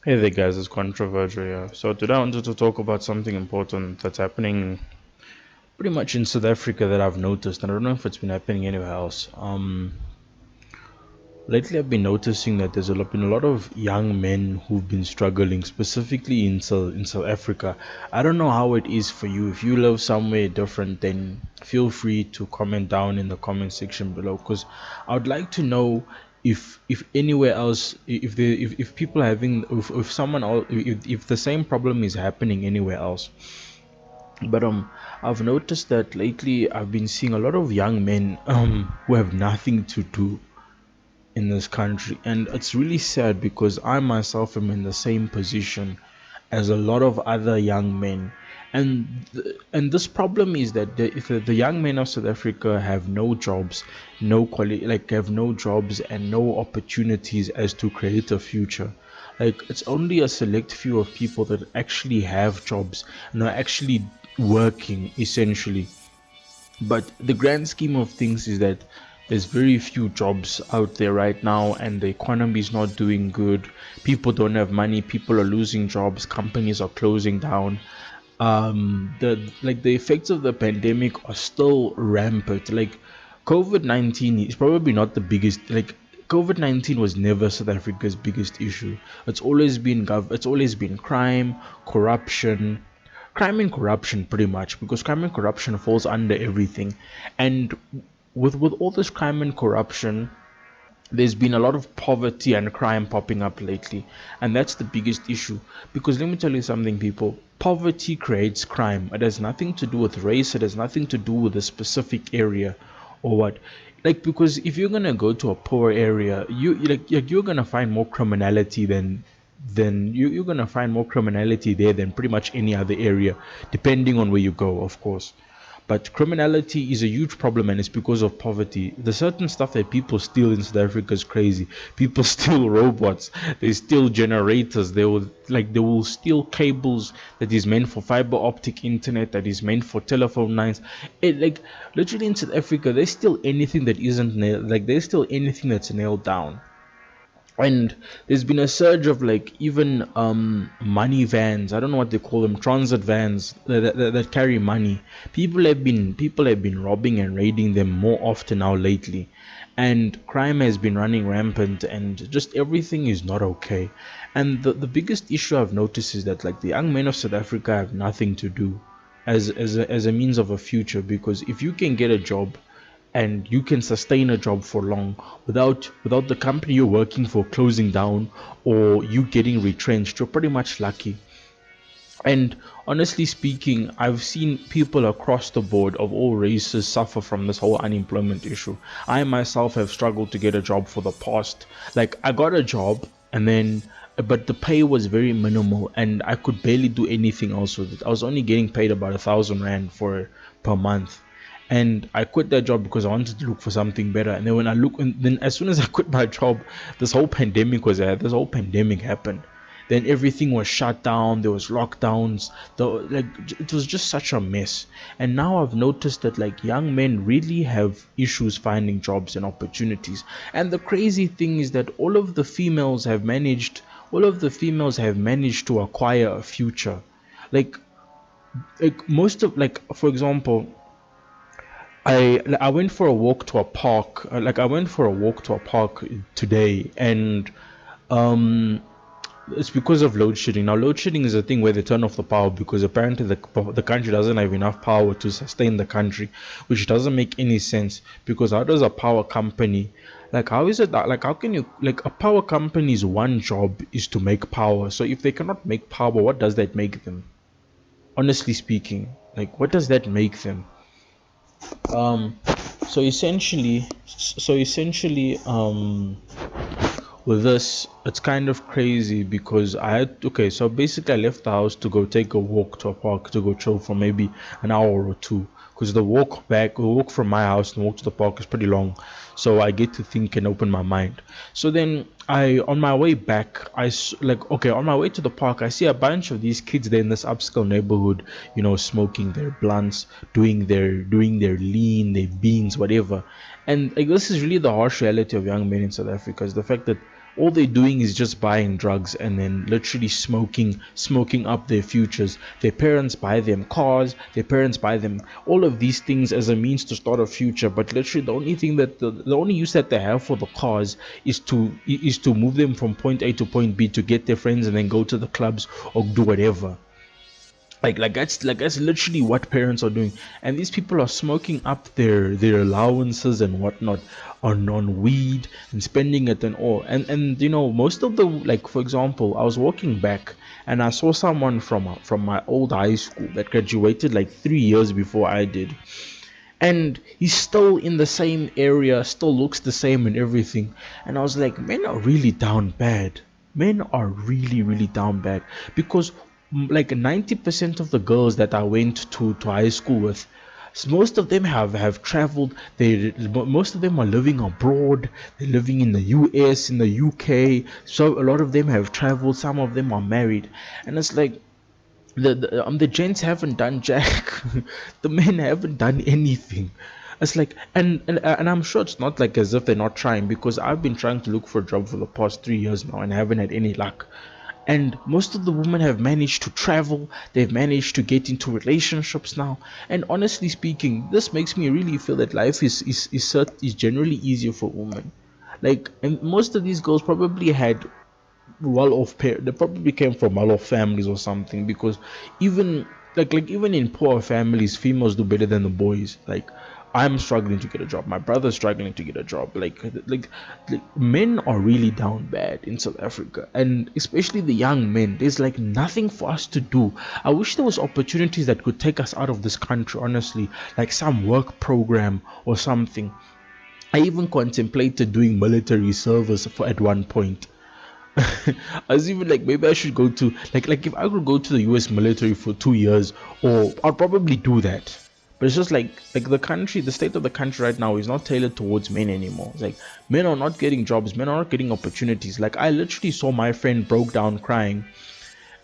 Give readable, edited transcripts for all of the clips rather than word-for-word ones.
Hey there, guys, it's Controversial here. So, today I wanted to talk about something important that's happening pretty much in South Africa that I've noticed, and I don't know if it's been happening anywhere else. Lately I've been noticing that been a lot of young men who've been struggling, specifically in South Africa. I don't know how it is for you. If you live somewhere different, then feel free to comment down in the comment section below, because I would like to know if anywhere else, if people are having, if someone else, if the same problem is happening anywhere else. But I've noticed that lately I've been seeing a lot of young men who have nothing to do in this country, and it's really sad because I myself am in the same position as a lot of other young men. And this problem is that the young men of South Africa have no jobs, have no jobs and no opportunities as to create a future. Like, it's only a select few of people that actually have jobs and are actually working essentially. But the grand scheme of things is that there's very few jobs out there right now, and the economy is not doing good. People don't have money, people are losing jobs, companies are closing down. The effects of the pandemic are still rampant. Like, COVID-19 is probably not the biggest, COVID-19 was never South Africa's biggest issue. It's always been crime and corruption, pretty much, because crime and corruption falls under everything. And with all this crime and corruption, there's been a lot of poverty and crime popping up lately, and that's the biggest issue. Because let me tell you something, people, poverty creates crime. It has nothing to do with race, it has nothing to do with a specific area or what. Like, because if you're gonna go to a poor area, you're gonna find more criminality you're gonna find more criminality there than pretty much any other area, depending on where you go, of course. But criminality is a huge problem, and it's because of poverty. The certain stuff that people steal in South Africa is crazy. People steal robots, they steal generators, they will steal cables that is meant for fiber optic internet, that is meant for telephone lines. Like, literally in South Africa, there's still anything that isn't nailed, like there's still anything that's nailed down. And there's been a surge of, like, even money vans, I don't know what they call them, transit vans that carry money. People have been robbing and raiding them more often now lately, and crime has been running rampant, and just everything is not okay. And the biggest issue I've noticed is that, like, the young men of South Africa have nothing to do as a means of a future, because if you can get a job and you can sustain a job for long without the company you're working for closing down or you getting retrenched, you're pretty much lucky. And honestly speaking, I've seen people across the board of all races suffer from this whole unemployment issue. I myself have struggled to get a job for the past, like, I got a job, and then but the pay was very minimal and I could barely do anything else with it. I was only getting paid about 1,000 rand for per month, and I quit that job because I wanted to look for something better. And then as soon as I quit my job, this whole pandemic happened. Then everything was shut down, there was lockdowns, it was just such a mess. And now I've noticed that, like, young men really have issues finding jobs and opportunities. And the crazy thing is that all of the females have managed to acquire a future. Like like most of, like, for example, I went for a walk to a park. Like, I went for a walk to a park today, and um, it's because of load shedding. Now, load shedding is a thing where they turn off the power because apparently the country doesn't have enough power to sustain the country, which doesn't make any sense. Because how does a power company, like, how is it that, like, how can you, like, a power company's one job is to make power. So if they cannot make power, what does that make them? Honestly speaking, like, what does that make them? Um, so essentially, with this, it's kind of crazy because okay, so basically I left the house to go take a walk to a park to go chill for maybe an hour or two, because the walk from my house and walk to the park is pretty long, so I get to think and open my mind. So then on my way back, okay, on my way to the park, I see a bunch of these kids there in this upscale neighborhood, smoking their blunts, doing their lean, their beans, whatever. And, like, this is really the harsh reality of young men in South Africa, is the fact that all they're doing is just buying drugs and then literally smoking up their futures. Their parents buy them cars, their parents buy them all of these things as a means to start a future, but literally the only thing that the only use that they have for the cars is to move them from point A to point B to get their friends and then go to the clubs or do whatever. Like that's literally what parents are doing, and these people are smoking up their allowances and whatnot on weed and spending it and all. And most of the, like, for example, I was walking back and I saw someone from my old high school that graduated like 3 years before I did, and he's still in the same area, still looks the same and everything. And I was like, men are really down bad. Men are really, really down bad, because like 90% of the girls that I went to high school with, most of them have traveled. Most of them are living abroad. They're living in the US, in the UK. So a lot of them have traveled. Some of them are married, and it's like the gents haven't done jack. The men haven't done anything. It's like, and I'm sure it's not like as if they're not trying, because I've been trying to look for a job for the past 3 years now and haven't had any luck. And most of the women have managed to travel, they've managed to get into relationships now. And honestly speaking, this makes me really feel that life is generally easier for women. Like, and most of these girls probably had well-off they probably came from well-off families or something, because even even in poor families, females do better than the boys. Like, I'm struggling to get a job, my brother's struggling to get a job. Like men are really down bad in South Africa, and especially the young men. There's like nothing for us to do. I wish there was opportunities that could take us out of this country, honestly, like some work program or something. I even contemplated doing military service for at one point. I was even like, maybe I should go to, like if I could go to the US military for 2 years, or I'll probably do that. But it's just like the state of the country right now is not tailored towards men anymore. It's like men are not getting jobs, men are not getting opportunities. Like, I literally saw my friend broke down crying,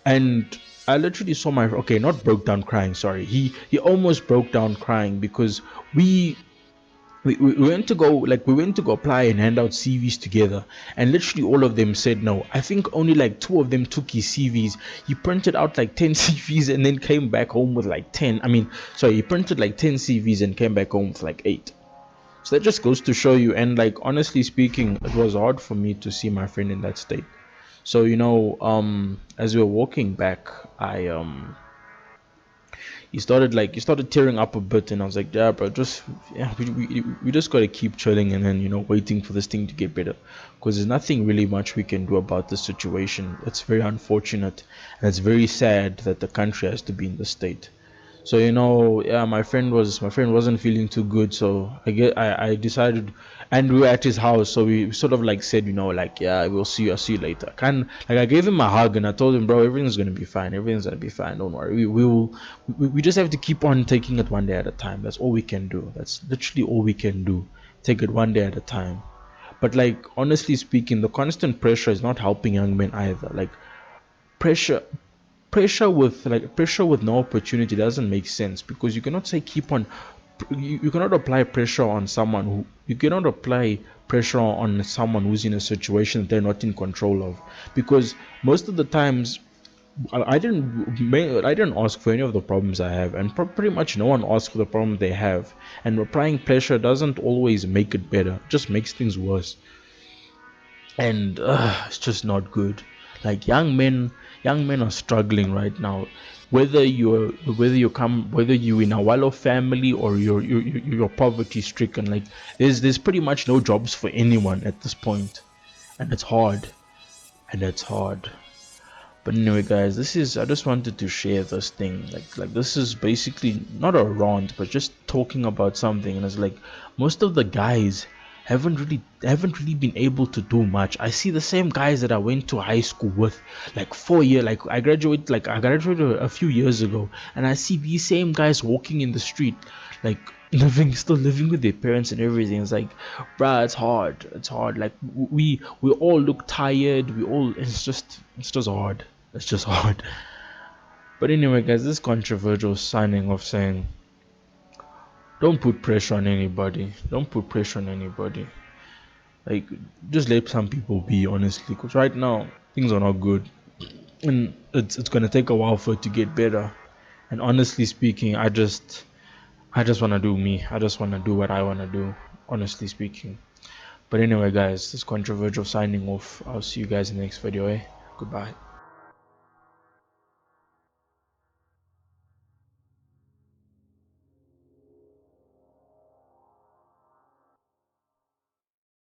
and I literally saw my, okay, not broke down crying, sorry, he almost broke down crying, because we we went to go, we went to go apply and hand out CVs together, and literally all of them said no. I think only like two of them took his CVs. He printed out like 10 CVs and then came back home with like 10. I mean, sorry, he printed like 10 CVs and came back home with like 8. So that just goes to show you. And like, honestly speaking, it was hard for me to see my friend in that state. So as we were walking back, I he started tearing up a bit, and I was like, yeah, bro, just, yeah, we just gotta keep chilling, and then waiting for this thing to get better, because there's nothing really much we can do about this situation. It's very unfortunate, and it's very sad that the country has to be in this state. So yeah, my friend wasn't feeling too good, so I decided, and we were at his house, so we sort of like said, like, yeah, I'll see you later. I gave him a hug and I told him, bro, everything's gonna be fine, don't worry. We just have to keep on taking it one day at a time. That's all we can do. That's literally all we can do. Take it one day at a time. But like, honestly speaking, the constant pressure is not helping young men either. Like, pressure pressure with no opportunity doesn't make sense, because you cannot say keep on, you cannot apply pressure on someone who, you cannot apply pressure on someone who's in a situation that they're not in control of. Because most of the times, I didn't ask for any of the problems I have, and pretty much no one asks for the problem they have. And applying pressure doesn't always make it better, it just makes things worse. And it's just not good. Like, young men are struggling right now, whether you're in a well-off family or you're poverty stricken. Like, there's pretty much no jobs for anyone at this point, and it's hard, and it's hard. But anyway, guys, I just wanted to share this thing. Like this is basically not a rant, but just talking about something. And it's like, most of the guys haven't really been able to do much. I see the same guys that I went to high school with, like 4 year, like I graduated a few years ago, and I see these same guys walking in the street, like still living with their parents and everything. It's like, bruh, it's hard. Like, we all look tired, it's just hard. It's just hard. But anyway, guys, this controversial signing off saying, don't put pressure on anybody. Don't put pressure on anybody. Like, just let some people be, honestly, because right now things are not good, and it's gonna take a while for it to get better. And honestly speaking, I just wanna do me. I just wanna do what I wanna do. Honestly speaking. But anyway, guys, this controversial signing off. I'll see you guys in the next video. Goodbye.